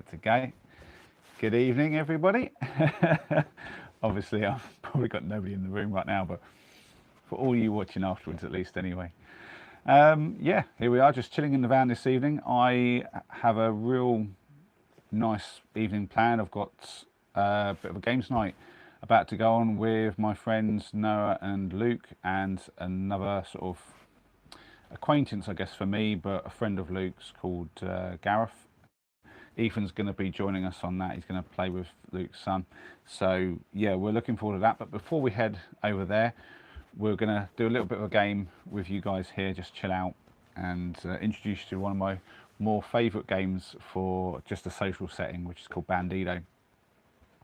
Good to go. Good evening, everybody. Obviously, I've probably got nobody in the room right now, but for all you watching afterwards, at least anyway. Yeah, here we are, just chilling in the van this evening. I have a real nice evening planned. I've got a bit of a games night about to go on with my friends Noah and Luke, and another sort of acquaintance, I guess, for me, but a friend of Luke's called Gareth. Ethan's going to be joining us on that. He's going to play with Luke's son. So yeah, we're looking forward to that. But before we head over there, we're going to do a little bit of a game with you guys here, just chill out, and introduce you to one of my more favourite games for just a social setting, which is called Bandido.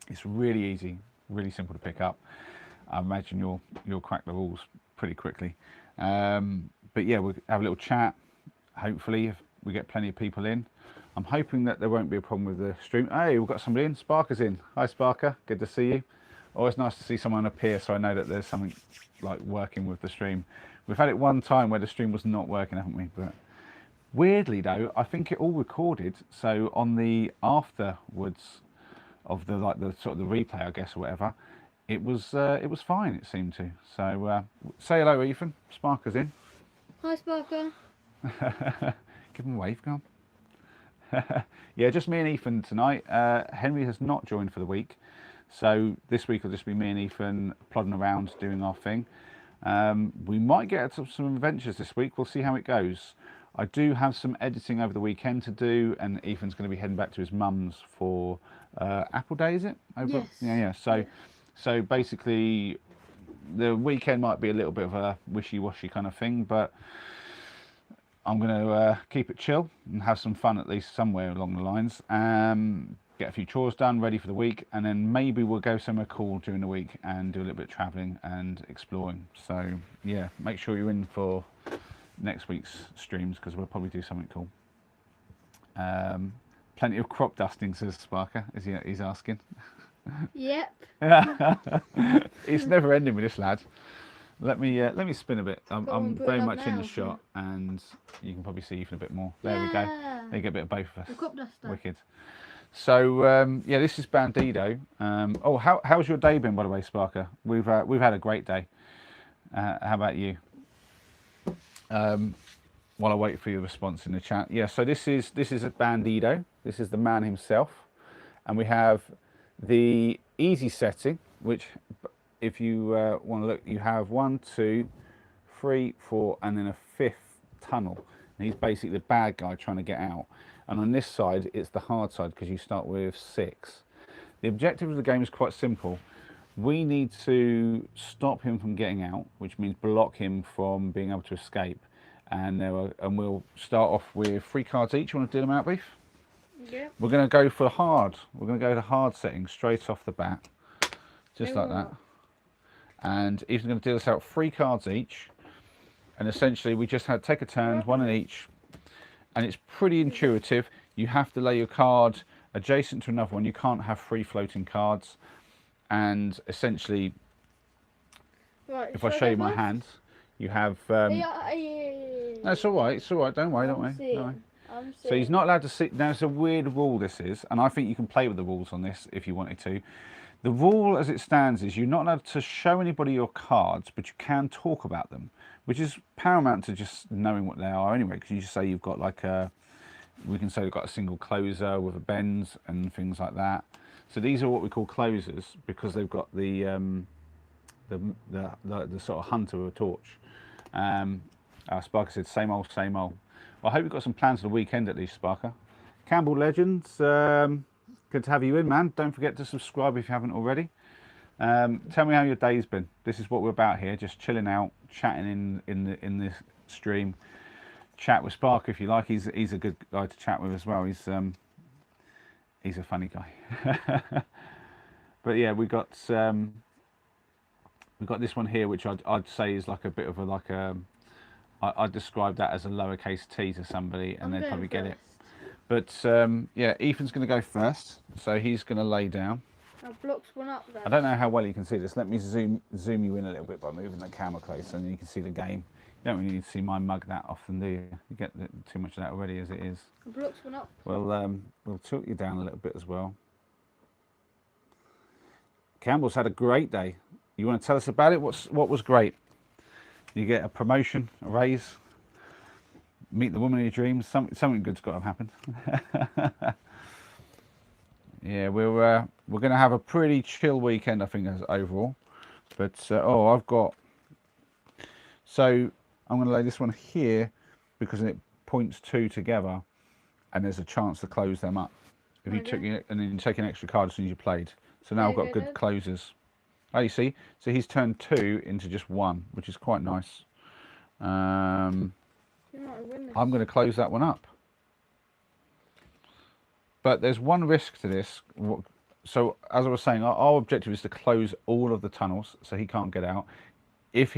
It's really easy, really simple to pick up. I imagine you'll crack the rules pretty quickly. But yeah, we'll have a little chat. Hopefully, if we get plenty of people in. I'm hoping that there won't be a problem with the stream. Hey, we've got somebody in. Sparker's in. Hi, Sparker. Good to see you. Always nice to see someone appear, so I know that there's something like working with the stream. We've had it one time where the stream was not working, haven't we? But weirdly, though, I think it all recorded. So on the afterwards of the sort of the replay, I guess, or whatever, it was fine. It seemed to. So say hello, Ethan. Sparker's in. Hi, Sparker. Give him a wave, go on. Yeah, just me and Ethan tonight. Henry has not joined for the week, so this week will just be me and Ethan plodding around doing our thing. We might get some adventures this week. We'll see how it goes. I do have some editing over the weekend to do, and Ethan's going to be heading back to his mum's for Apple Day, is it? Yes. Yeah. So basically, the weekend might be a little bit of a wishy-washy kind of thing, but I'm going to keep it chill and have some fun, at least somewhere along the lines. Get a few chores done, ready for the week, and then maybe we'll go somewhere cool during the week and do a little bit of travelling and exploring. So yeah, make sure you're in for next week's streams, because we'll probably do something cool. Plenty of crop dusting, says Sparker, he's asking. Yep. It's never ending with this lad. Let me spin a bit. I'm very much in the now. shot, and you can probably see Ethan a bit more. There we go. There you get a bit of both of us. The crop duster. Wicked. So yeah, this is Bandido. Oh, how's your day been, by the way, Sparker? We've had a great day. How about you? While I wait for your response in the chat. Yeah. So this is a Bandido. This is the man himself, and we have the easy setting, which, if you want to look, you have 1, 2, 3, 4, and then a 5th tunnel. And he's basically the bad guy trying to get out. And on this side, it's the hard side, because you start with 6. The objective of the game is quite simple. We need to stop him from getting out, which means block him from being able to escape. And we'll start off with 3 cards each. You want to do them out, Beef? Yep. We're going to go for hard. We're going to go to hard setting straight off the bat, just like that. And he's going to deal us out 3 cards each, and essentially we just take a turn, 1 in each, and it's pretty intuitive. You have to lay your card adjacent to another one. You can't have 3 floating cards. And essentially, Right, if I show you my hand, you have no, it's all right, don't worry. Don't worry. So he's not allowed to sit. Now, it's a weird rule, this is, and I think you can play with the rules on this if you wanted to. The rule as it stands is you're not allowed to show anybody your cards, but you can talk about them, which is paramount to just knowing what they are anyway, because you just say you've got we can say we've got a single closer with a bends and things like that. So these are what we call closers, because they've got the sort of hunter with a torch. Sparker said, same old, same old. Well, I hope you've got some plans for the weekend at least, Sparker. Campbell Legends, good to have you in, man. Don't forget to subscribe if you haven't already. Tell me how your day's been. This is what we're about here, just chilling out, chatting in this stream. Chat with Sparker if you like. He's a good guy to chat with as well. He's a funny guy. But yeah, we got this one here, which I'd say is like a bit of I'd describe that as a lowercase t to somebody, and they'd probably get it. But yeah, Ethan's going to go first, so he's going to lay down. I've blocked one up there. I don't know how well you can see this. Let me zoom you in a little bit by moving the camera closer, and you can see the game. don't really need to see my mug that often, do you? You get too much of that already as it is. The blocks went up. Well, we'll tilt you down a little bit as well. Campbell's had a great day. You want to tell us about it? What was great? You get a promotion, a raise, meet the woman of your dreams. Something good's got to happen. Yeah, we're going to have a pretty chill weekend, I think, as overall. But oh, I've got. So I'm going to lay this one here because it points two together, and there's a chance to close them up. If you took it and then you take an extra card as soon as you played. So now I've got good closers. Oh, you see? So he's turned two into just one, which is quite nice. I'm going to close that one up. But there's one risk to this. So as I was saying, our objective is to close all of the tunnels so he can't get out. If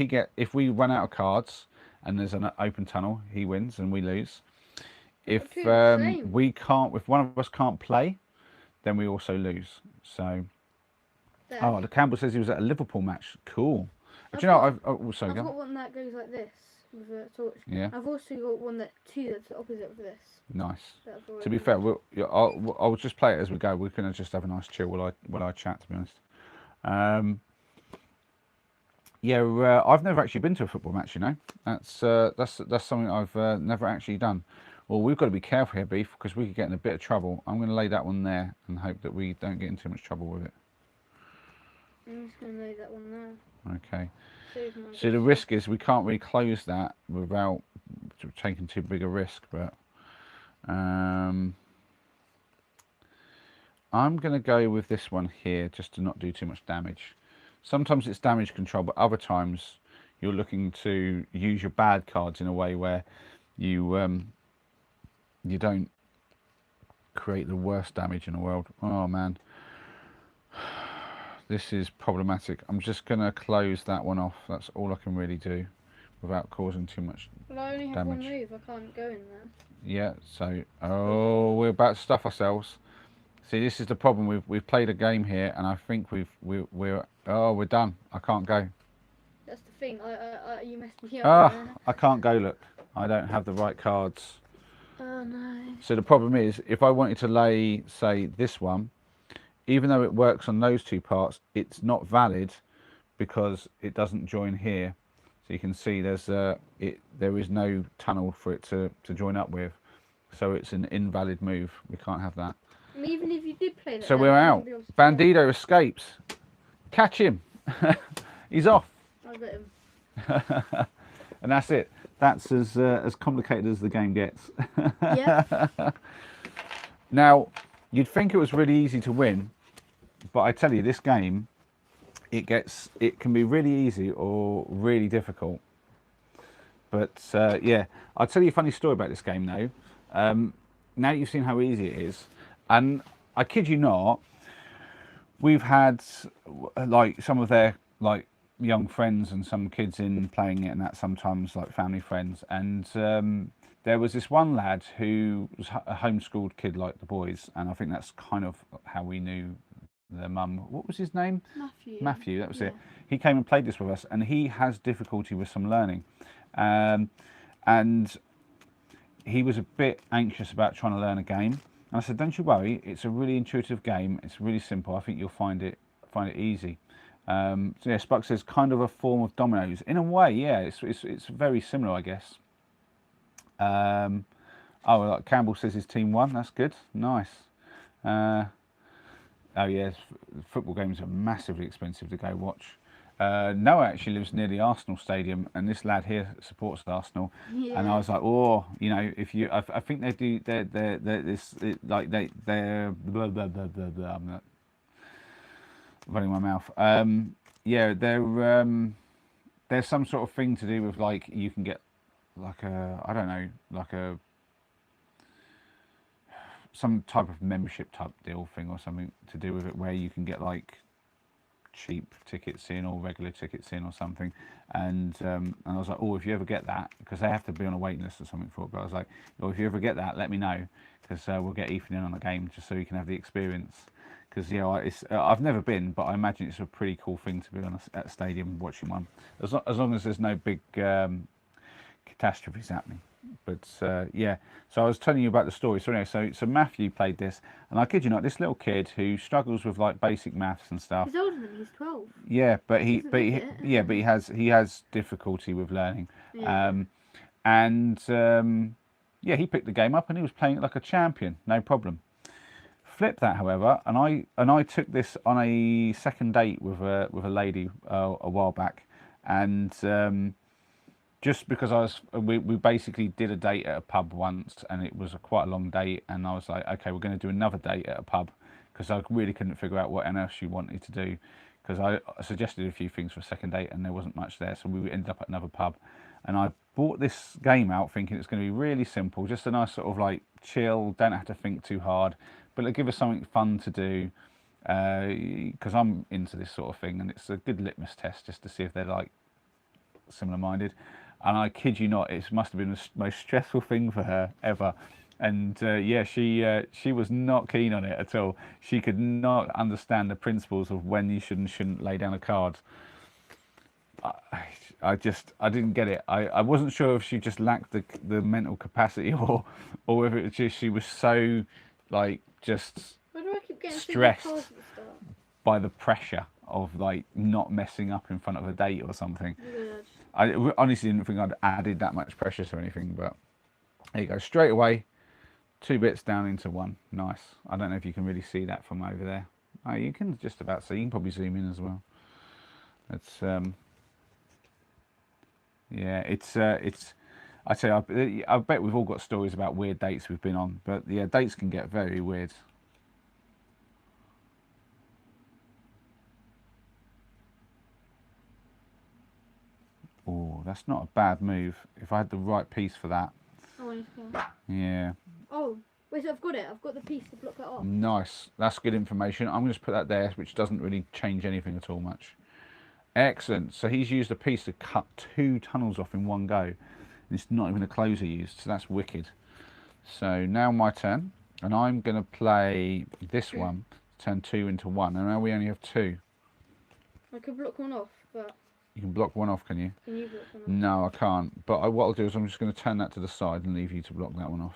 we run out of cards and there's an open tunnel, he wins and we lose. If if one of us can't play, then we also lose. So, oh, the Campbell says he was at a Liverpool match. Cool. Do you know? I've got one that goes like this with a torch. Yeah. I've also got one that's opposite of this. Nice. To be fair, I'll just play it as we go. We're gonna just have a nice chill while I chat. To be honest. Yeah, I've never actually been to a football match. You know, that's something I've never actually done. Well, we've got to be careful here, Beef, because we could get in a bit of trouble. I'm going to lay that one there and hope that we don't get in too much trouble with it. I'm just going to lay that one there. Okay. So the risk is we can't really close that without taking too big a risk, but I'm going to go with this one here just to not do too much damage. Sometimes it's damage control, but other times you're looking to use your bad cards in a way where you don't create the worst damage in the world. Oh man, this is problematic. I'm just going to close that one off. That's all I can really do without causing too much damage. Well, I only have one move. I can't go in there. Yeah, so, oh, we're about to stuff ourselves. See, this is the problem. We've played a game here, and I think we're done. I can't go. That's the thing. You messed me up. I can't go. Look, I don't have the right cards. Oh no. So the problem is, if I wanted to lay, say, this one, even though it works on those two parts, it's not valid because it doesn't join here. So you can see there is no tunnel for it to join up with. So it's an invalid move. We can't have that. And even if you did play that, so we're out. Bandido escapes. Catch him. He's off. I got him. And that's it. That's as complicated as the game gets. Yeah. Now, you'd think it was really easy to win, but I tell you, this game, it can be really easy or really difficult. But yeah, I'll tell you a funny story about this game though. Now you've seen how easy it is, and I kid you not, we've had like some of their like young friends and some kids in playing it and that, sometimes like family friends, and there was this one lad who was a homeschooled kid like the boys, and I think that's kind of how we knew their mum. What was his name? Matthew, that was it. He came and played this with us, and he has difficulty with some learning, and he was a bit anxious about trying to learn a game, and I said, don't you worry, it's a really intuitive game, it's really simple, I think you'll find it easy. So yeah, Spuck says kind of a form of dominoes. In a way, yeah, it's very similar, I guess. Oh, like Campbell says his team won. That's good. Nice. Oh yeah, football games are massively expensive to go watch. Noah actually lives near the Arsenal stadium, and this lad here supports Arsenal. Yeah. And I was like, oh, you know, if you, I think they do. They're blah blah blah blah blah. I'm not running my mouth. Yeah, there's some sort of thing to do with like you can get like I don't know, like some type of membership type deal thing or something to do with it, where you can get like cheap tickets in or regular tickets in or something. And I was like, oh, if you ever get that, because they have to be on a waiting list or something for it, but I was like, oh, if you ever get that, let me know, because we'll get Ethan in on the game just so he can have the experience. Because you know, I've never been, but I imagine it's a pretty cool thing to be on at a stadium watching one. As long as there's no big catastrophes happening. But yeah, so I was telling you about the story. So anyway, so Matthew played this, and I kid you not, this little kid who struggles with like basic maths and stuff. He's older than me. He's 12. Yeah, but Doesn't look it. yeah, but he has difficulty with learning. Yeah. And yeah, he picked the game up and he was playing it like a champion, no problem. Flip that, however, and I took this on a second date with a lady a while back, and just because we basically did a date at a pub once, and it was quite a long date, and I was like, okay, we're going to do another date at a pub, because I really couldn't figure out what else she wanted to do, because I suggested a few things for a second date and there wasn't much there, so we ended up at another pub, and I bought this game out thinking it's going to be really simple, just a nice sort of like chill, don't have to think too hard, but it'll give us something fun to do, because I'm into this sort of thing, and it's a good litmus test just to see if they're like similar minded. And I kid you not, it must have been the most stressful thing for her ever. And yeah, she was not keen on it at all. She could not understand the principles of when you should and shouldn't lay down a card. I didn't get it. I wasn't sure if she just lacked the mental capacity or whether it was just she was so like just Why do I keep getting stressed cards at the start? by the pressure of like not messing up in front of a date or something. Good. I honestly didn't think I'd added that much pressure to anything, but there you go. Straight away, 2 bits down into 1. Nice. I don't know if you can really see that from over there. Oh, you can just about see. You can probably zoom in as well. It's yeah, it's. I tell you, I bet we've all got stories about weird dates we've been on, but yeah, dates can get very weird. Oh, that's not a bad move. If I had the right piece for that. Oh, I need to go. Yeah. Oh, wait, so I've got it. I've got the piece to block that off. Nice. That's good information. I'm going to put that there, which doesn't really change anything at all much. Excellent. So he's used a piece to cut 2 tunnels off in one go. It's not even a closer used, so that's wicked. So now my turn, and I'm going to play this one, turn 2 into 1, and now we only have 2. I could block one off, but... You can block one off, can you? Can you block one off? No, I can't. But what I'll do is I'm just going to turn that to the side and leave you to block that one off.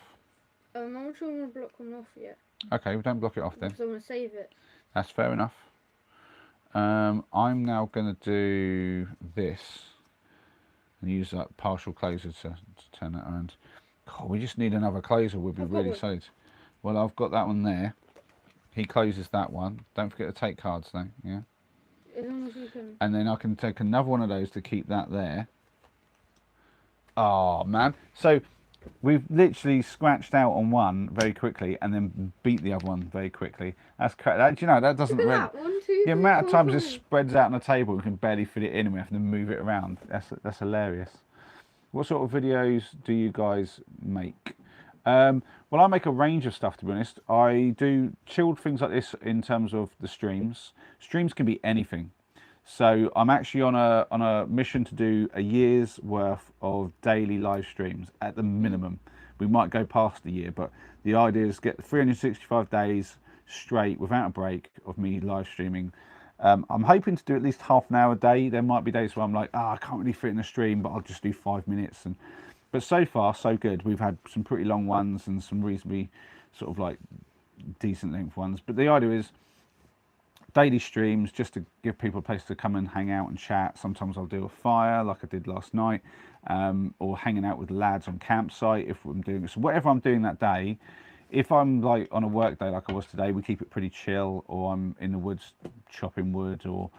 I'm not sure I'm going to block one off yet. Okay, well, don't block it off then. Because I want to save it. That's fair enough. I'm now going to do this and use that partial closer to turn that around. God, we just need another closer, would be really solid. Well, I've got that one there. He closes that one. Don't forget to take cards though, yeah? As long as you can. And then I can take another one of those to keep that there. Oh, man. So we've literally scratched out on one very quickly and then beat the other one very quickly. That's correct. Do you know, that doesn't Look really... at that. 1, 2, The amount of times this spreads out on the table, we can barely fit it in and we have to move it around. That's hilarious. What sort of videos do you guys make? Well, I make a range of stuff, to be honest. I do chilled things like this in terms of the streams. Streams can be anything. So I'm actually on a mission to do a year's worth of daily live streams at the minimum. We might go past the year, but the idea is get 365 days straight without a break of me live streaming. I'm hoping to do at least half an hour a day. There might be days where I'm like, I can't really fit in a stream, but I'll just do 5 minutes. But so far, so good. We've had some pretty long ones and some reasonably sort of like decent length ones. But the idea is daily streams just to give people a place to come and hang out and chat. Sometimes I'll do a fire like I did last night, or hanging out with lads on campsite if I'm doing so. Whatever I'm doing that day. If I'm like on a work day like I was today, we keep it pretty chill, or I'm in the woods chopping wood or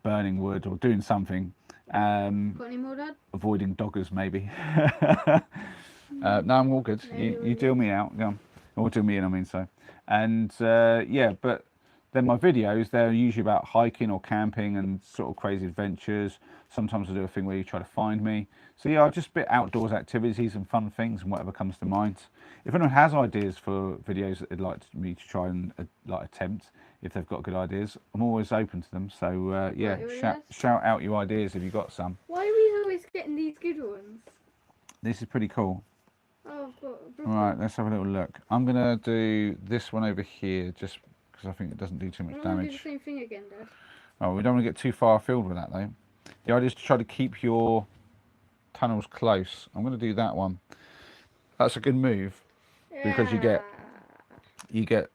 burning wood or doing something. Got any more, Dad? Avoiding doggers maybe. No, I'm all good. You deal me out. Go on. Or deal me in, I mean, so. And yeah, but then my videos, they're usually about hiking or camping and sort of crazy adventures. Sometimes I do a thing where you try to find me. So yeah, I just bit outdoors activities and fun things and whatever comes to mind. If anyone has ideas for videos that they'd like me to try and like attempt, if they've got good ideas, I'm always open to them. So yeah, shout out your ideas if you've got some. Why are we always getting these good ones? This is pretty cool. Oh, I've got a All right, let's have a little look. I'm gonna do this one over here just because I think it doesn't do too much damage. Do the same thing again, Dad. Oh, we don't want to get too far afield with that though. The idea is to try to keep your tunnel's close. I'm going to do that one. That's a good move because you get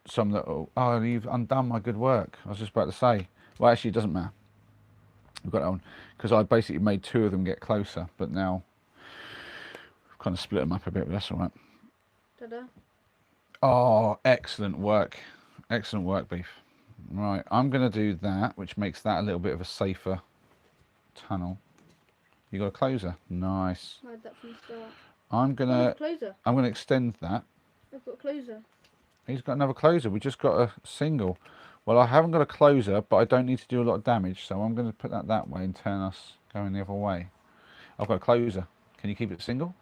some that. Oh, you've undone my good work. I was just about to say. Well, actually, it doesn't matter. We've got that one because I basically made 2 of them get closer, but now I've kind of split them up a bit. But that's all right. Ta-da. Oh, excellent work. Excellent work, Beef. Right, I'm going to do that, which makes that a little bit of a safer tunnel. You got a closer? Nice. I had that from the start. I'm I've gonna got a closer. extend that. I've got a closer. He's got another closer. We just got a single. Well, I haven't got a closer, but I don't need to do a lot of damage, so I'm going to put that way and turn us going the other way. I've got a closer. Can you keep it single?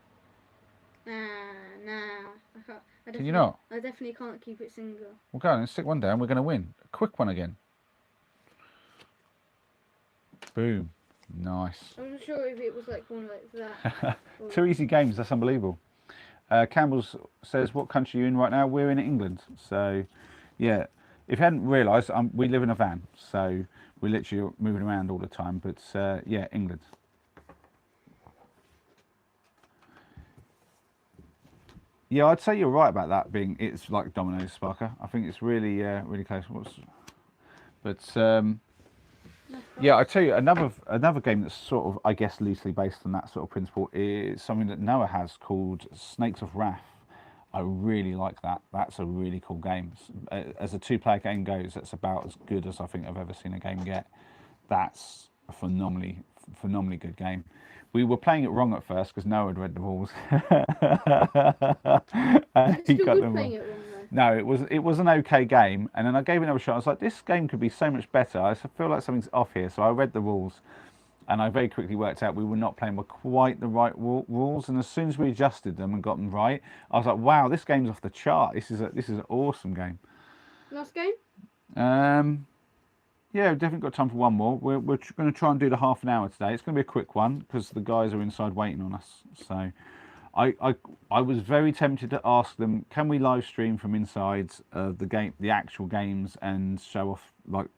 Nah. I can't. Can you not? I definitely can't keep it single. Well, go on and stick one down. We're going to win. A quick one again. Boom. Nice. I'm not sure if it was like one like that. 2 easy games. That's unbelievable. Campbell's says, what country are you in right now? We're in England. So, yeah. If you hadn't realised, we live in a van. So, we're literally moving around all the time. But, yeah, England. Yeah, I'd say you're right about that being, it's like Domino's, Sparker. I think it's really, really close. Yeah, I tell you, another game that's sort of, I guess, loosely based on that sort of principle is something that Noah has called Snakes of Wrath. I really like that. That's a really cool game. As a 2-player game goes, that's about as good as I think I've ever seen a game get. That's a phenomenally good game. We were playing it wrong at first because Noah had read the rules. He got them wrong. No, it was an okay game, and then I gave it another shot. I was like, this game could be so much better. I feel like something's off here, so I read the rules, and I very quickly worked out we were not playing with quite the right rules. And as soon as we adjusted them and got them right, I was like, wow, this game's off the chart. This is an awesome game. Last game? Yeah, we've definitely got time for one more. We're going to try and do the half an hour today. It's going to be a quick one because the guys are inside waiting on us. So I was very tempted to ask them, can we live stream from inside the actual games and show off like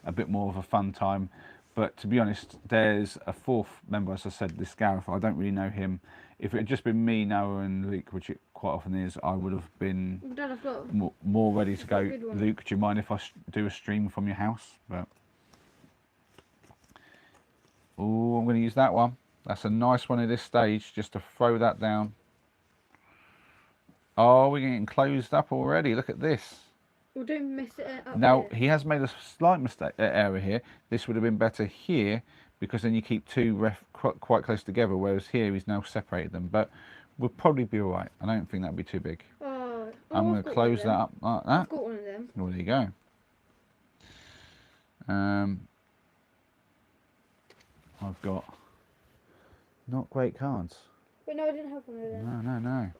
a bit more of a fun time. But to be honest, there's a 4th member, as I said, this Gareth. I don't really know him. If it had just been me, Noah, and Luke, which it quite often is, I would have been more ready to go. Luke, do you mind if I do a stream from your house? But oh, I'm going to use that one. That's a nice one at this stage, just to throw that down. Oh, we're getting closed up already. Look at this. Well, don't mess it up. Now, he has made a slight error here. This would have been better here, because then you keep 2 quite close together, whereas here he's now separated them. But we'll probably be all right. I don't think that'd be too big. I'm going to close that up like that. I've got one of them. Well, there you go. I've got not great cards. But no, I didn't have one of them. No.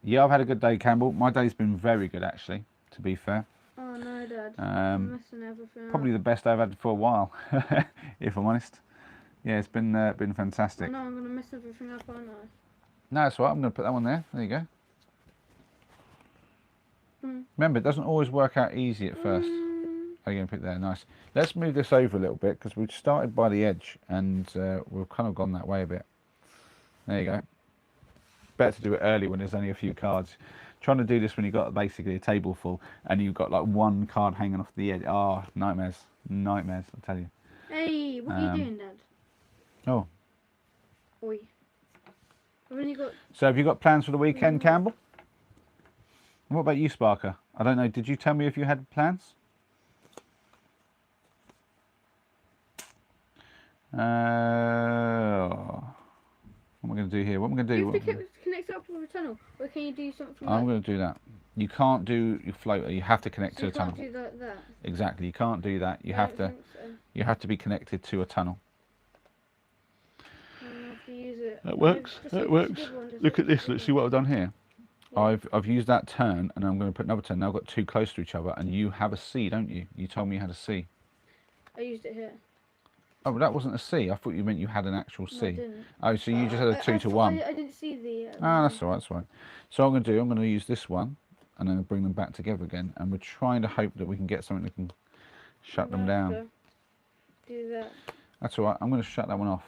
Yeah, I've had a good day, Campbell. My day's been very good, actually, to be fair. Oh, no, Dad. I'm messing everything up. Probably the best I've had for a while, if I'm honest. Yeah, it's been fantastic. Oh, no, I'm going to mess everything up, aren't I? No, that's all right. I'm going to put that one there. There you go. Remember, it doesn't always work out easy at first. Oh, you're going to put it there. Nice. Let's move this over a little bit, because we've started by the edge, and we've kind of gone that way a bit. There you go. Better to do it early when there's only a few cards. Trying to do this when you've got basically a table full and you've got like 1 card hanging off the edge. Oh, nightmares. Nightmares, I'll tell you. Hey, what are you doing, Dad? Oh. Oi. I've only got... So have you got plans for the weekend, Campbell? And what about you, Sparker? I don't know, did you tell me if you had plans? What am I going to do here? What am I going to do? You have to connect up with a tunnel. Or can you do something I'm going to do that. You can't do your floater. You have to connect to a tunnel. You can't do that. Exactly. You can't do that. You have to. So. You have to be connected to a tunnel. I have to use it. That works. That works. Look at this. Let's see what I've done here. Yeah. I've used that turn, and I'm going to put another turn. Now I've got 2 close to each other, and you have a C, don't you? You told me you had a C. I used it here. Oh, that wasn't a C. I thought you meant you had an actual C. No, I didn't. Oh, so you just had a 2-to-1. I didn't see the... That's all right, that's all right. So I'm going to use this one, and then bring them back together again, and we're trying to hope that we can get something that can shut them down. Do that. That's all right. I'm going to shut that one off.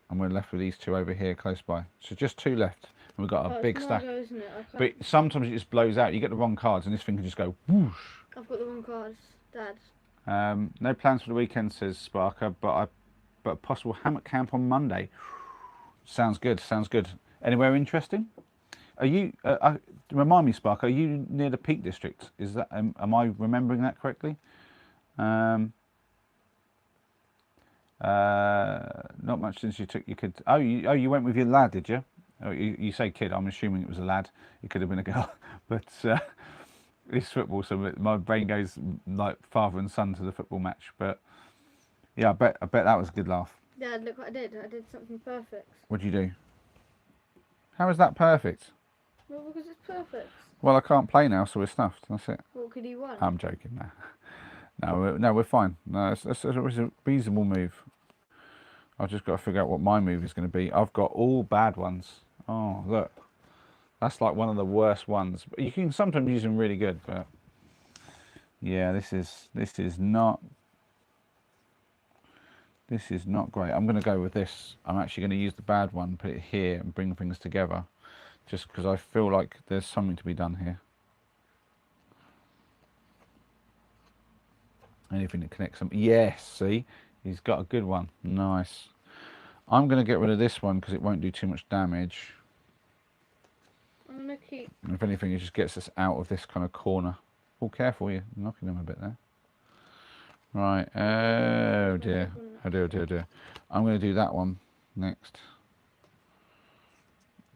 And we're left with these two over here close by. So just two left. And we've got a big it's stack. Margo, isn't it? But sometimes it just blows out. You get the wrong cards and this thing can just go whoosh. I've got the wrong cards, Dad. No plans for the weekend, says Sparker, but a possible hammock camp on Monday. Sounds good, sounds good. Anywhere interesting? Are you, remind me, Sparker, are you near the Peak District? Is that, am I remembering that correctly? Not much since you took your kid. Oh, you went with your lad, did you? Oh, you say kid. I'm assuming it was a lad. It could have been a girl, but it's football, so my brain goes like father and son to the football match. But yeah, I bet that was a good laugh. Dad, look what I did. I did something perfect. What'd you do? How is that perfect? Well, because it's perfect. Well, I can't play now, so we're stuffed. That's it. What could he want? I'm joking. No, we're fine. No, it's a reasonable move. I've just got to figure out what my move is going to be. I've got all bad ones. Oh, look. That's like one of the worst ones. But you can sometimes use them really good, but yeah, this is not great. I'm going to go with this. I'm actually going to use the bad one, put it here and bring things together, just because I feel like there's something to be done here. Anything that connects them. Yes, see? He's got a good one. Nice. I'm going to get rid of this one because it won't do too much damage. I'm going to keep... And if anything, it just gets us out of this kind of corner. Oh, careful, you're knocking them a bit there. Right. Oh, dear. Oh, dear, dear, dear. I'm going to do that one next.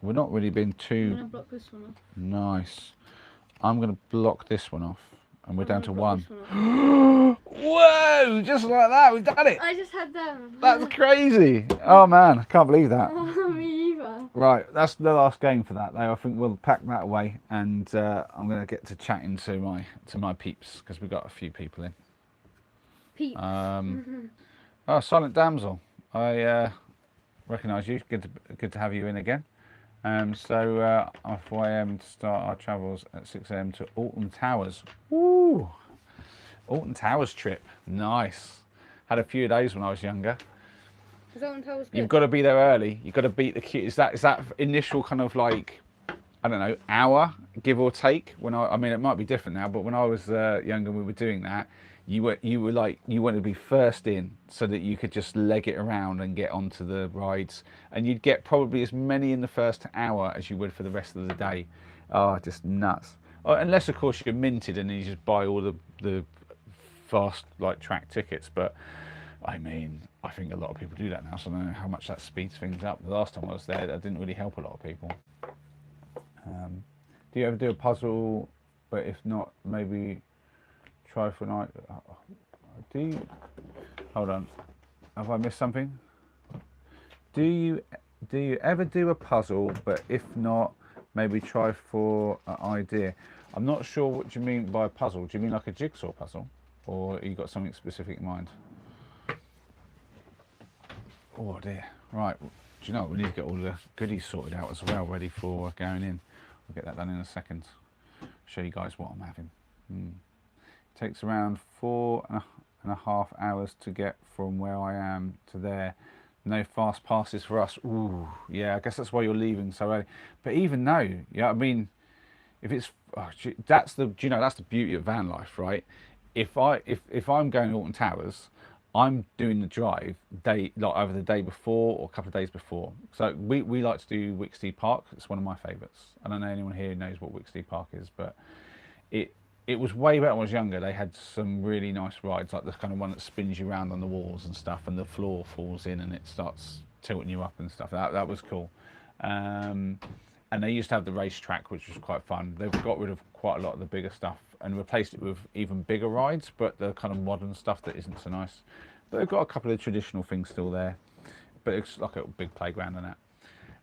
We're not really being too... I'm going to block this one off. Nice. I'm going to block this one off. And we're down to one. Whoa! Just like that, we've done it! I just had them. That's crazy! Oh man, I can't believe that. Me either. Right, that's the last game for that though. I think we'll pack that away and I'm going to get to chatting to my peeps because we've got a few people in. Peeps. Oh, Silent Damsel. I recognise you. Good to have you in again. So 4 AM to start our travels at 6 AM to Alton Towers. Woo! Alton Towers trip. Nice. Had a few days when I was younger. Is Alton Towers good? You've got to be there early. You've got to beat the queue. Is that initial kind of like, I don't know, hour, give or take? I mean, it might be different now, but when I was younger, we were doing that. You wanted to be first in so that you could just leg it around and get onto the rides, and you'd get probably as many in the first hour as you would for the rest of the day. Oh, just nuts. Oh, unless of course you're minted and you just buy all the fast like track tickets. But I mean, I think a lot of people do that now, so I don't know how much that speeds things up. The last time I was there, that didn't really help a lot of people. Do you ever do a puzzle, but if not, maybe try for a night? Hold on, have I missed something? Do you ever do a puzzle, but if not, maybe try for an idea? I'm not sure what you mean by a puzzle. Do you mean like a jigsaw puzzle, or you got something specific in mind? Oh dear. Right, do you know what? We need to get all the goodies sorted out as well, ready for going in. I'll get that done in a second. Show you guys what I'm having. Takes around 4.5 hours to get from where I am to there. No fast passes for us. Ooh, yeah, I guess that's why you're leaving so early. But even though, yeah, I mean, if it's that's the beauty of van life, right? If I'm going to Alton Towers, I'm doing the drive either the day before or a couple of days before. So we like to do Wicksteed Park. It's one of my favourites. I don't know anyone here who knows what Wicksteed Park is, but it was way better when I was younger. They had some really nice rides, like the kind of one that spins you around on the walls and stuff, and the floor falls in and it starts tilting you up and stuff. That was cool. And they used to have the racetrack, which was quite fun. They've got rid of quite a lot of the bigger stuff and replaced it with even bigger rides, but the kind of modern stuff that isn't so nice. But they've got a couple of traditional things still there, but it's like a big playground and that.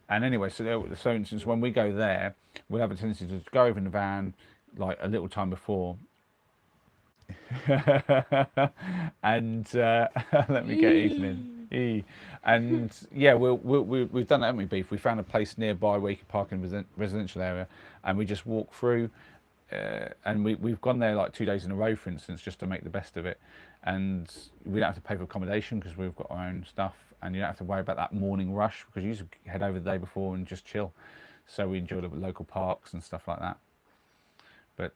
And anyway, so instance, when we go there, we'll have a tendency to go over in the van like a little time before. And let me get Ethan in. And yeah, we've done that, haven't we, Beef? We found a place nearby where you can park in the residential area, and we just walk through. and we've gone there like 2 days in a row, for instance, just to make the best of it. And we don't have to pay for accommodation because we've got our own stuff, and you don't have to worry about that morning rush because you just head over the day before and just chill. So we enjoy the local parks and stuff like that. But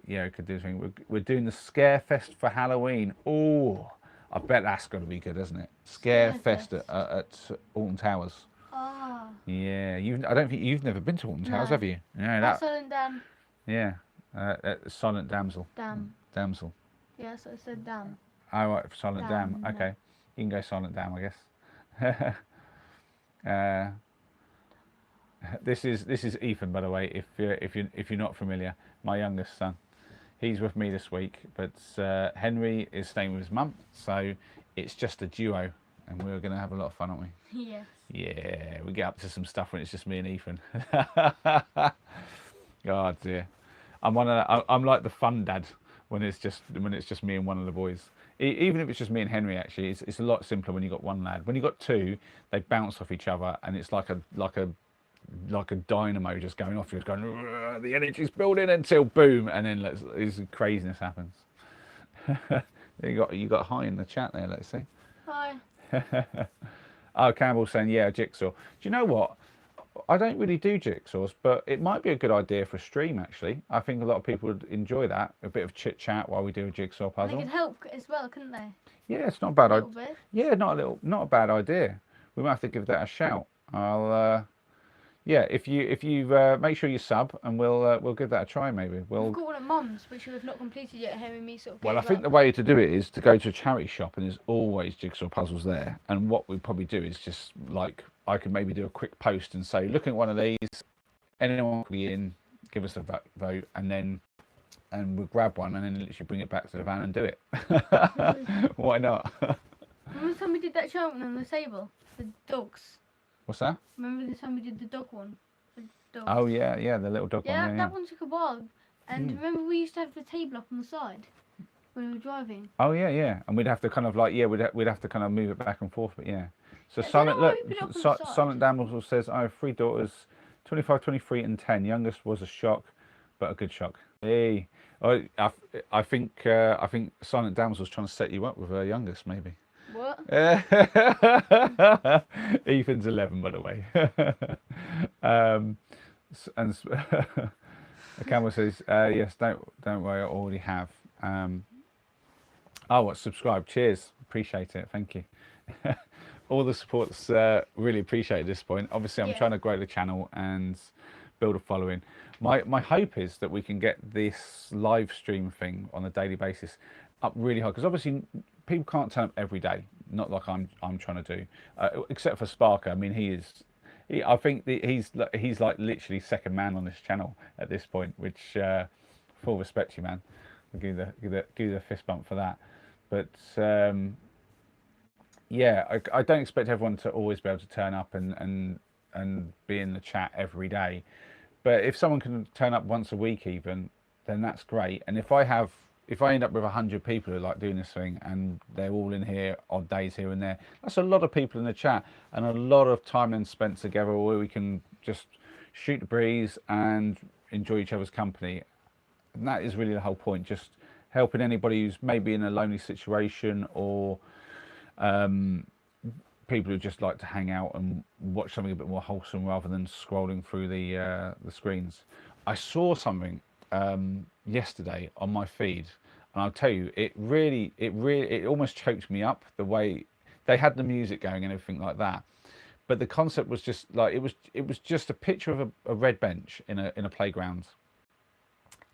yeah, we could do something. We're doing the Scare Fest for Halloween. Oh, I bet that's going to be good, isn't it? Scare Fest at Alton Towers. Ah. Yeah, I don't think you've never been to Alton Towers, No. have you? Yeah, That's Silent Dam. Yeah, Silent Damsel. Damsel. Yeah, so it said Dam. Oh, right, Silent Dam. Dam, Okay, you can go Silent Dam, I guess. This is Ethan, by the way. If you're not familiar, my youngest son. He's with me this week, but Henry is staying with his mum, so it's just a duo, and we're going to have a lot of fun, aren't we? Yes. Yeah, we get up to some stuff when it's just me and Ethan. God dear, I'm like the fun dad when it's just me and one of the boys. Even if it's just me and Henry, actually, it's a lot simpler when you got one lad. When you got two, they bounce off each other, and it's like a dynamo just going off. You're just going, the energy's building until boom, and then this craziness happens. you got high in the chat there. Let's see. Hi. Oh, Campbell's saying, yeah, jigsaw. Do you know what? I don't really do jigsaws, but it might be a good idea for a stream, actually. I think a lot of people would enjoy that. A bit of chit-chat while we do a jigsaw puzzle. They could help as well, couldn't they? Yeah, it's not a bad idea. Bit. Yeah, not a bad idea. We might have to give that a shout. Yeah, if you make sure you sub, and we'll give that a try. Maybe We've got one at Mum's, which we've not completed yet. Harry and me sort of. Well, I think the way to do it is to go to a charity shop, and there's always jigsaw puzzles there. And what we probably do is just like I could maybe do a quick post and say, looking at one of these, anyone could be in, give us a vote, and we'll grab one, and then literally bring it back to the van and do it. Why not? Remember the time we did that show on the table, the dogs. What's that? Remember the time we did the dog one? The dogs. Oh yeah, the little dog one. Yeah, that one took a while. And remember we used to have the table up on the side when we were driving. Oh yeah, and we'd have to kind of like we'd have to kind of move it back and forth, but yeah. So Silent Damsel says, I have 3 daughters, 25, 23, and 10. Youngest was a shock, but a good shock. Hey, I think Silent Damsel's trying to set you up with her youngest, maybe. What? Ethan's 11, by the way. And Camel says, yes, don't worry, I already have. Subscribe. Cheers. Appreciate it. Thank you. All the support's really appreciated at this point. Obviously, I'm trying to grow the channel and build a following. My hope is that we can get this live stream thing on a daily basis up really high, because obviously people can't turn up every day, not like I'm trying to do, except for Sparker. I mean, I think he's like literally second man on this channel at this point, which full respect to you, man. I'll give you the fist bump for that. But yeah, I don't expect everyone to always be able to turn up and be in the chat every day. But if someone can turn up once a week even, then that's great. And if I end up with 100 people who like doing this thing, and they're all in here odd days here and there, that's a lot of people in the chat, and a lot of time then spent together where we can just shoot the breeze and enjoy each other's company. And that is really the whole point, just helping anybody who's maybe in a lonely situation, or people who just like to hang out and watch something a bit more wholesome rather than scrolling through the screens. I saw something yesterday on my feed, and I'll tell you, it almost choked me up, the way they had the music going and everything like that. But the concept was just like, it was just a picture of a red bench in a playground,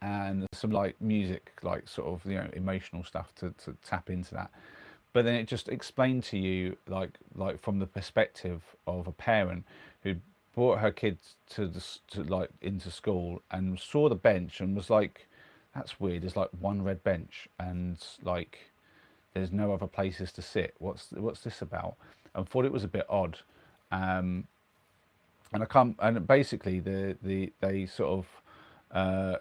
and some like music, like sort of, you know, emotional stuff to tap into that. But then it just explained to you, like from the perspective of a parent who brought her kids into school and saw the bench and was like, that's weird, there's like one red bench and like there's no other places to sit, what's this about? And thought it was a bit odd. And basically they sort of I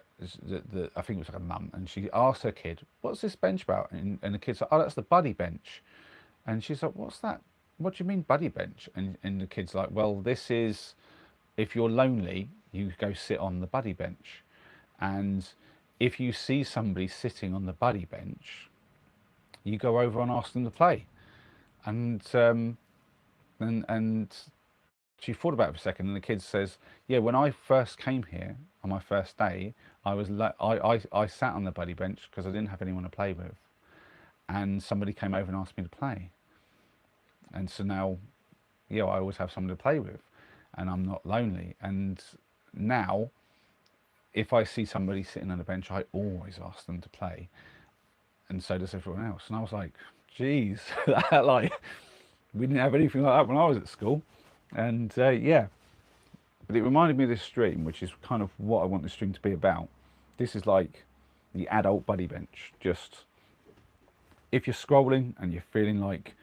think it was like a mum, and she asked her kid, what's this bench about? And the kid's like, oh, that's the buddy bench. And she's like, what's that? What do you mean buddy bench? And the kid's like, well, this is, if you're lonely, you go sit on the buddy bench. And if you see somebody sitting on the buddy bench, you go over and ask them to play. And and she thought about it for a second, and the kid says, "Yeah, when I first came here on my first day, I was I sat on the buddy bench because I didn't have anyone to play with, and somebody came over and asked me to play, and so now, yeah, I always have someone to play with, and I'm not lonely. And now, if I see somebody sitting on a bench, I always ask them to play, and so does everyone else." And I was like, "Geez, like we didn't have anything like that when I was at school." And yeah, but it reminded me of this stream, which is kind of what I want the stream to be about. This is like the adult buddy bench. Just if you're scrolling and you're feeling like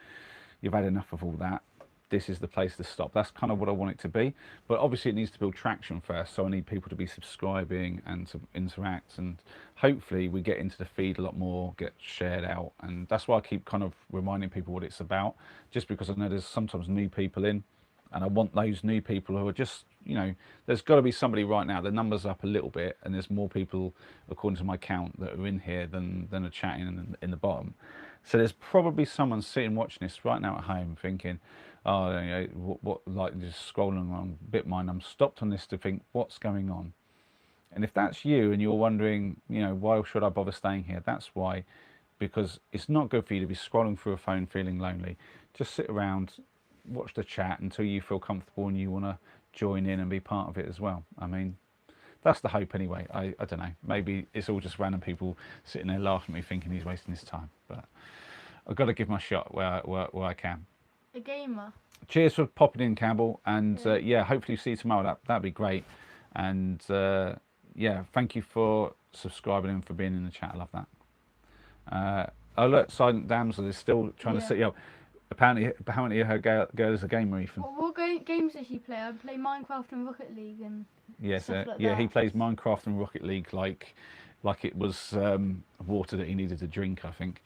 you've had enough of all that, this is the place to stop. That's kind of what I want it to be. But obviously it needs to build traction first. So I need people to be subscribing and to interact. And hopefully we get into the feed a lot more, get shared out. And that's why I keep kind of reminding people what it's about. Just because I know there's sometimes new people in. And I want those new people who are just, you know, there's got to be somebody right now. The number's up a little bit, and there's more people, according to my count, that are in here than are chatting in the bottom. So there's probably someone sitting watching this right now at home thinking, oh, you know, what like just scrolling along, bit mind. I'm stopped on this to think, what's going on? And if that's you and you're wondering, you know, why should I bother staying here? That's why, because it's not good for you to be scrolling through a phone feeling lonely. Just sit around, watch the chat until you feel comfortable and you want to join in and be part of it as well. I mean, that's the hope anyway. I don't know, maybe it's all just random people sitting there laughing at me thinking he's wasting his time, but I've got to give my shot where I can. A gamer. Cheers for popping in, Campbell, and yeah, hopefully see you tomorrow. That'd be great. And yeah, thank you for subscribing and for being in the chat. I love that. Oh look, Silent Damsel is still trying to set you up. Apparently her girl is a gamer, Ethan. What games does she play? I play Minecraft and Rocket League and yes, stuff like yeah, that. he plays Minecraft and Rocket League like it was water that he needed to drink, I think.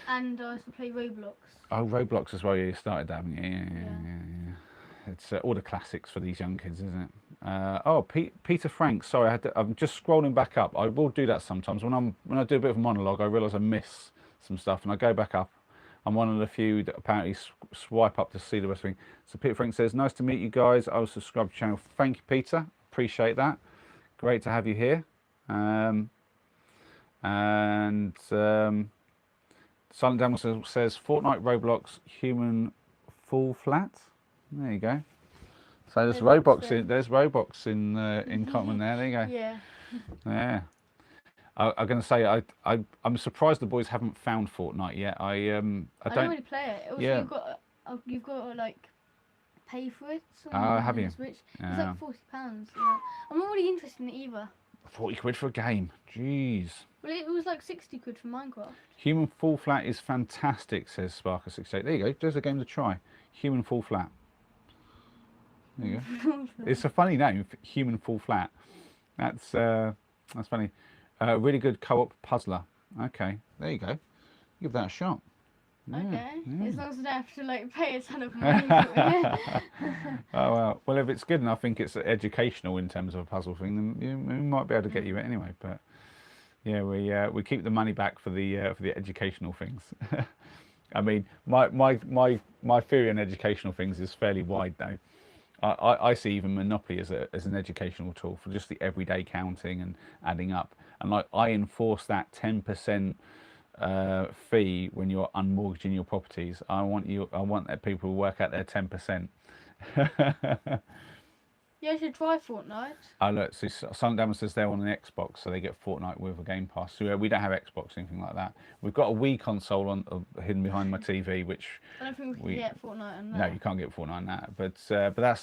And I also play Roblox. Oh, Roblox as well. Yeah, you started that, haven't you? Yeah. It's all the classics for these young kids, isn't it? Oh, Peter Frank. Sorry, I'm just scrolling back up. I will do that sometimes when I do a bit of a monologue. I realise I miss some stuff, and I go back up. I'm one of the few that apparently swipe up to see the rest of the thing. So Peter Frank says, "Nice to meet you guys. I was subscribed to the channel." Thank you, Peter. Appreciate that. Great to have you here. Silent Daniel says, "Fortnite, Roblox, human full flat." There you go. So there's Roblox in. There's Roblox in common there. There you go. Yeah. Yeah. I'm going to say I'm surprised the boys haven't found Fortnite yet. I don't really play it. Also, yeah. You've got to like pay for it. Have you? Switch. It's like £40. Yeah. I'm not really interested in it either. 40 quid for a game. Jeez. Well, it was like 60 quid for Minecraft. Human Fall Flat is fantastic, says Sparker68. There you go. There's a game to try. Human Fall Flat. There you go. It's a funny name, Human Fall Flat. That's funny. Really good co-op puzzler. Okay, there you go. Give that a shot. Yeah, okay. Yeah. As long as I don't have to like pay a ton of money for it. Oh well, if it's good enough, I think it's educational in terms of a puzzle thing, then we might be able to get you it anyway. But yeah, we keep the money back for the educational things. I mean, my theory on educational things is fairly wide though. I see even Monopoly as an educational tool for just the everyday counting and adding up. And like I enforce that 10% fee when you're unmortgaging your properties. I want that people to work out their 10%. Yeah, I should try Fortnite. Oh look, so Silent Damon says they're on an Xbox, so they get Fortnite with a Game Pass. So we don't have Xbox or anything like that. We've got a Wii console hidden behind my TV, which I don't think we can get Fortnite on that. No, you can't get Fortnite on that. But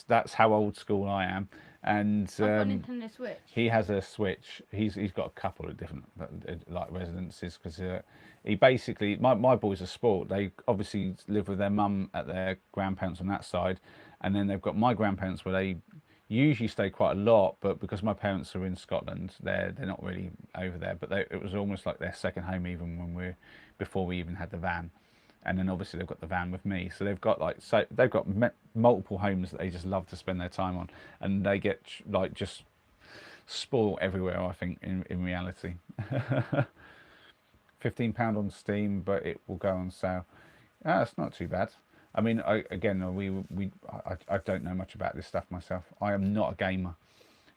that's how old school I am. And I've got a Nintendo Switch. He has a Switch. He's got a couple of different like residences because he basically my boys are sport. They obviously live with their mum at their grandparents on that side, and then they've got my grandparents where they usually stay quite a lot, but because my parents are in Scotland, they're not really over there. But it was almost like their second home even before we even had the van. And then obviously they've got the van with me, so they've got multiple homes that they just love to spend their time on, and they get like just spoil everywhere, I think, in reality. £15 on Steam, but it will go on sale. Ah, it's not too bad. I mean, I don't know much about this stuff myself. I am not a gamer.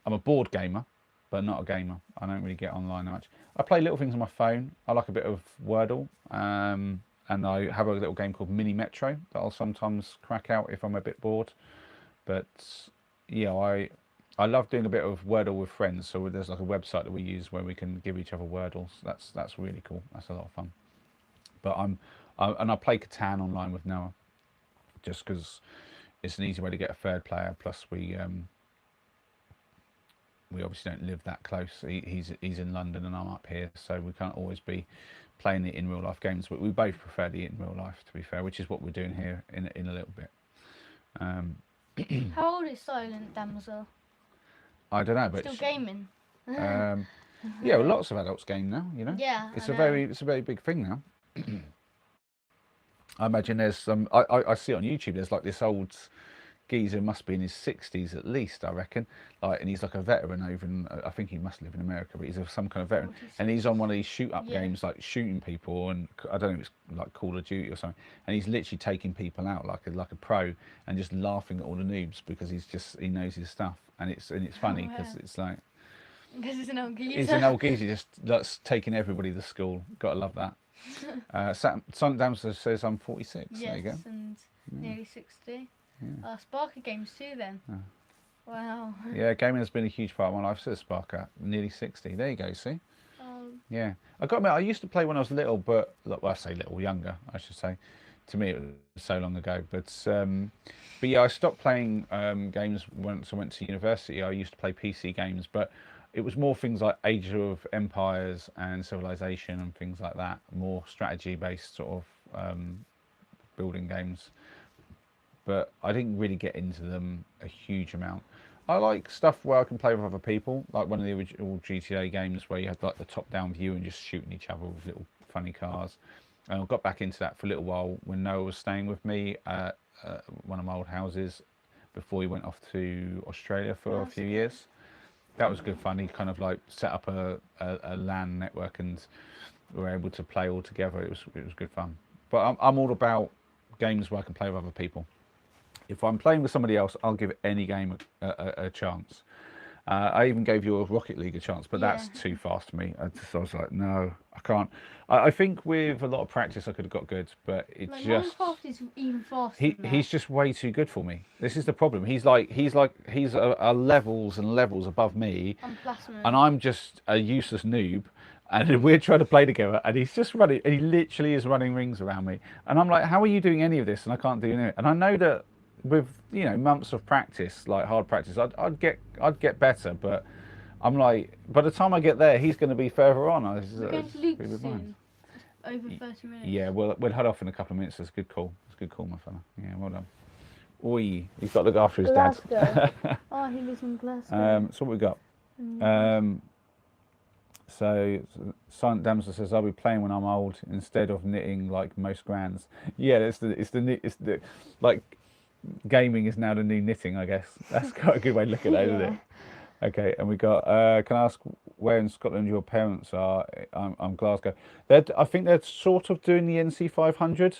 I'm a board gamer, but not a gamer. I don't really get online much. I play little things on my phone. I like a bit of Wordle, and I have a little game called Mini Metro that I'll sometimes crack out if I'm a bit bored. But yeah, I love doing a bit of Wordle with friends. So there's like a website that we use where we can give each other Wordles. That's really cool. That's a lot of fun. But and I play Catan online with Noah, just because it's an easy way to get a third player. Plus we obviously don't live that close. He's in London and I'm up here, so we can't always be playing it in real life games. But we both prefer the in real life, to be fair, which is what we're doing here in a little bit. How old is Silent Damsel? I don't know, but Still gaming. yeah, well, lots of adults game now. You know, Yeah, it's I a know. very big thing now. I imagine there's some. I see it on YouTube. There's like this old geezer, must be in his 60s at least, I reckon. Like, and he's like a veteran over in. I think he must live in America, but he's some kind of veteran. 46. And he's on one of these shoot up Yeah. games, like shooting people, and I don't know if it's like Call of Duty or something. And he's literally taking people out like a pro, and just laughing at all the noobs because he knows his stuff, and it's funny because wow. it's like. Because it's an old geezer. He's an old geezer, just that's taking everybody to school. Gotta love that. Silent Damsel says I'm 46. Yes, There you go. and nearly 60. Yeah. Sparker games too then. Wow. Yeah, gaming has been a huge part of my life. Says Sparker, nearly 60. There you go. See. Yeah, I got to admit, I used to play when I was little, but well, I say little, younger, I should say. To me, it was so long ago. But yeah, I stopped playing games once I went to university. I used to play PC games, but it was more things like Age of Empires and Civilization and things like that. More strategy-based sort of building games. But I didn't really get into them a huge amount. I like stuff where I can play with other people, like one of the original GTA games where you had like the top-down view and just shooting each other with little funny cars. And I got back into that for a little while when Noah was staying with me at one of my old houses before he went off to Australia for a few years. That was good fun. He kind of like set up a LAN network and we were able to play all together. It was good fun. But I'm all about games where I can play with other people. If I'm playing with somebody else, I'll give any game a chance. I even gave you a Rocket League a chance, but that's too fast for me. I was like, no, I can't. I think with a lot of practice, I could have got good, but it like just. Minecraft is even faster. He's just way too good for me. This is the problem. He's a levels and levels above me, I'm Platinum. and I'm just a useless noob. And we're trying to play together, and he's just running. And he literally is running rings around me, and I'm like, how are you doing any of this? And I can't do any of it. And I know that with months of practice, like hard practice, I'd get better. But I'm like, by the time I get there, he's going to be further on. We're going to Luke soon. Over 30 minutes. Yeah, we'll head off in a couple of minutes. That's a good call. It's a good call, my fella. Yeah, well done. Oi, he's got to look after his Glasgow. Oh, he lives in Glasgow. So what we got? So Silent Damsel says, "I'll be playing when I'm old instead of knitting like most grands." Yeah, it's the like gaming is now the new knitting, I guess. That's quite a good way to look at it, isn't it? Okay, and we got. Can I ask where in Scotland your parents are? I'm Glasgow. I think they're sort of doing the NC 500.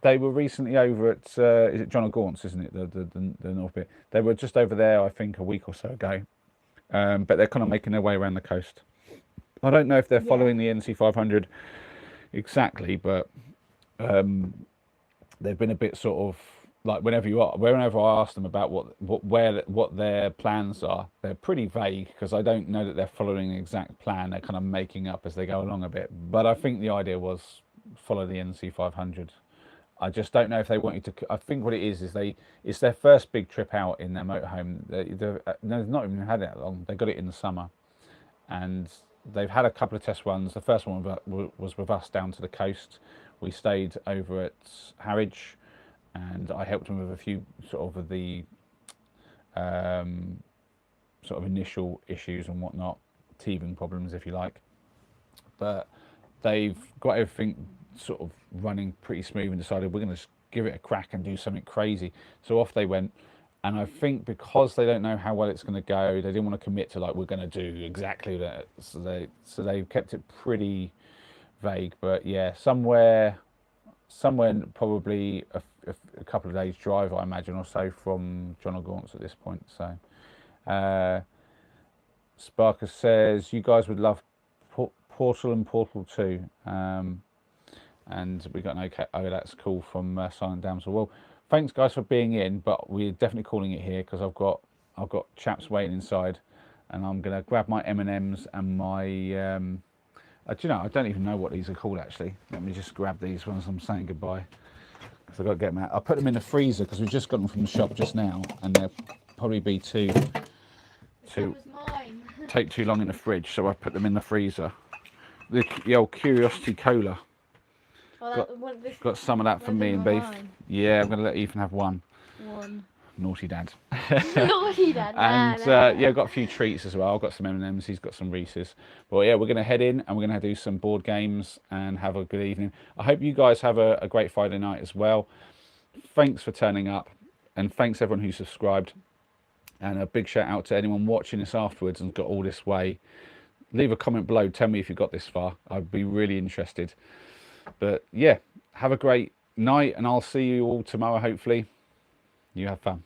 They were recently over at is it John O'Gaunt's, isn't it? The north bit. They were just over there, I think, a week or so ago. But they're kind of making their way around the coast. I don't know if they're following the NC 500 exactly, but they've been a bit sort of like whenever I ask them about what their plans are, they're pretty vague because I don't know that they're following an exact plan. They're kind of making up as they go along a bit. But I think the idea was follow the NC 500. I just don't know if they want you to. I think what it is it's their first big trip out in their motorhome. They've not even had it that long. They got it in the summer, and they've had a couple of test runs. The first one was with us down to the coast. We stayed over at Harwich, and I helped them with a few sort of the sort of initial issues and whatnot, teething problems, if you like. But they've got everything sort of running pretty smooth and decided we're going to give it a crack and do something crazy. So off they went. And I think because they don't know how well it's going to go, they didn't want to commit to like we're going to do exactly that. So they kept it pretty vague. But yeah, somewhere probably a couple of days drive, I imagine, or so from John O'Gaunt's at this point. So Sparker says you guys would love Portal and Portal 2. And we got an okay. Oh, that's cool from Silent Damsel. Well, thanks guys for being in, but we're definitely calling it here because I've got chaps waiting inside, and I'm gonna grab my M&Ms and my. Do you know? I don't even know what these are called actually. Let me just grab these ones. I'm saying goodbye because I've got to get them out. I put them in the freezer because we've just got them from the shop just now, and they'll probably be too take too long in the fridge. So I put them in the freezer. The old Curiosity Cola. Got some of that for me and Beef. Yeah, I'm going to let Ethan have one. Naughty dad. Naughty dad. And yeah, got a few treats as well. I've got some M&Ms, he's got some Reese's. But yeah, we're going to head in and we're going to do some board games and have a good evening. I hope you guys have a great Friday night as well. Thanks for turning up, and thanks everyone who subscribed. And a big shout out to anyone watching this afterwards and got all this way. Leave a comment below, tell me if you got this far. I'd be really interested. But yeah, have a great night, and I'll see you all tomorrow, hopefully. You have fun.